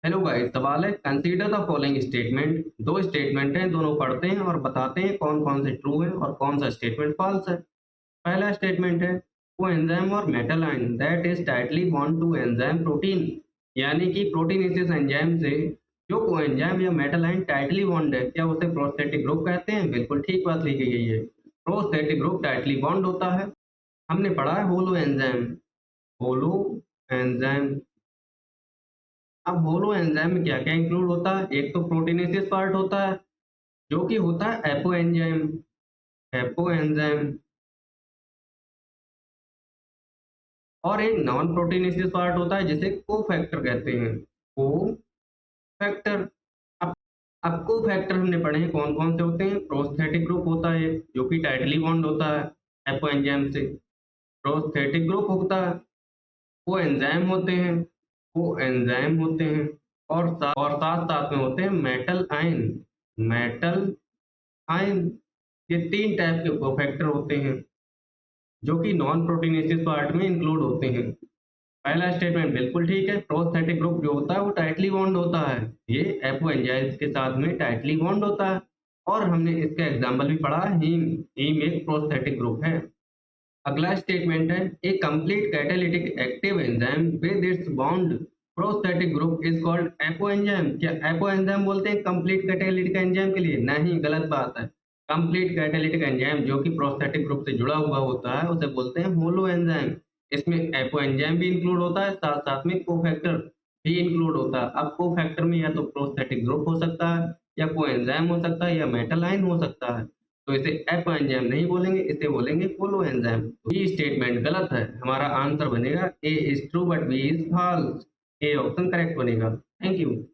Hello guys, सवाल है consider the following statement. दो स्टेटमेंट हैं, दोनों पढ़ते हैं और बताते हैं कौन कौन से ट्रू है और कौन सा स्टेटमेंट फॉल्स है। पहला स्टेटमेंट है कोएंजाइम और metal ion that is tightly bond to enzyme protein, यानी कि प्रोटीनेसिस एंजाइम से जो कोएंजाइम या मेटल आयन टाइटली बॉन्ड है, क्या उसे प्रोस्थेटिक ग्रुप कहते हैं? बिल्कुल ठीक बात लिखी गई है। प्रोस्थेटिक ग्रुप टाइटली बॉन्ड होता है। हमने पढ़ा है होलो एंजाइम। Holo enzyme. अब होलो एंजाइम में क्या-क्या इंक्लूड होता है? एक तो प्रोटीनेसिस पार्ट होता है, जो कि होता है एपो एंजाइम। Apo enzyme. और एक नॉन प्रोटीनेसिस पार्ट होता है जिसे कोफैक्टर कहते हैं। कोफैक्टर। अब अब कोफैक्टर हमने पढ़े हैं कौन-कौन से होते हैं। प्रोस्थेटिक ग्रुप होता है एक, जो कि टाइटली बॉन्ड होता है एपो एंजाइम से। प्रोस्थेटिक ग्रुप होता है। कोएंजाइम होते हैं। कोएंजाइम होते हैं। और साथ-साथ में होते हैं मेटल आयन। Metal ion. ये 3 टाइप के कोफैक्टर होते हैं, जो कि नॉन प्रोटीनेसिस पार्ट में इंक्लूड होते हैं। पहला स्टेटमेंट बिल्कुल ठीक है। प्रोस्थेटिक ग्रुप जो होता है वो टाइटली बॉन्ड होता है। ये एपो एंजाइम्स के साथ में टाइटली बॉन्ड होता है। और हमने इसका एग्जाम्पल भी पढ़ा है, हीम। हीम एक प्रोस्थेटिक ग्रुप है। अगला स्टेटमेंट है a complete catalytic active enzyme with its bond prosthetic group is called apo enzyme. क्या एपो एंजाइम बोलते हैं कंप्लीट कैटालिटिक एंजाइम के लिए? नहीं, गलत बात है। कंप्लीट कैटालिटिक एंजाइम जो कि प्रोस्थेटिक ग्रुप से जुड़ा हुआ होता है उसे बोलते हैं होलो एंजाइम। इसमें एपो एंजाइम भी इंक्लूड होता है, साथ साथ में कोफैक्टर भी इंक्लूड होता है। अब कोफैक्टर में या तो प्रोस्थेटिक ग्रुप हो सकता है, या कोएंजाइम हो सकता है, या मेटल आयन हो सकता है। तो इसे एपो एंजाइम नहीं बोलेंगे, इसे बोलेंगे कोलो एंजाइम। बी स्टेटमेंट गलत है। हमारा आंसर बनेगा A is true but B is false. A option correct बनेगा। Thank you.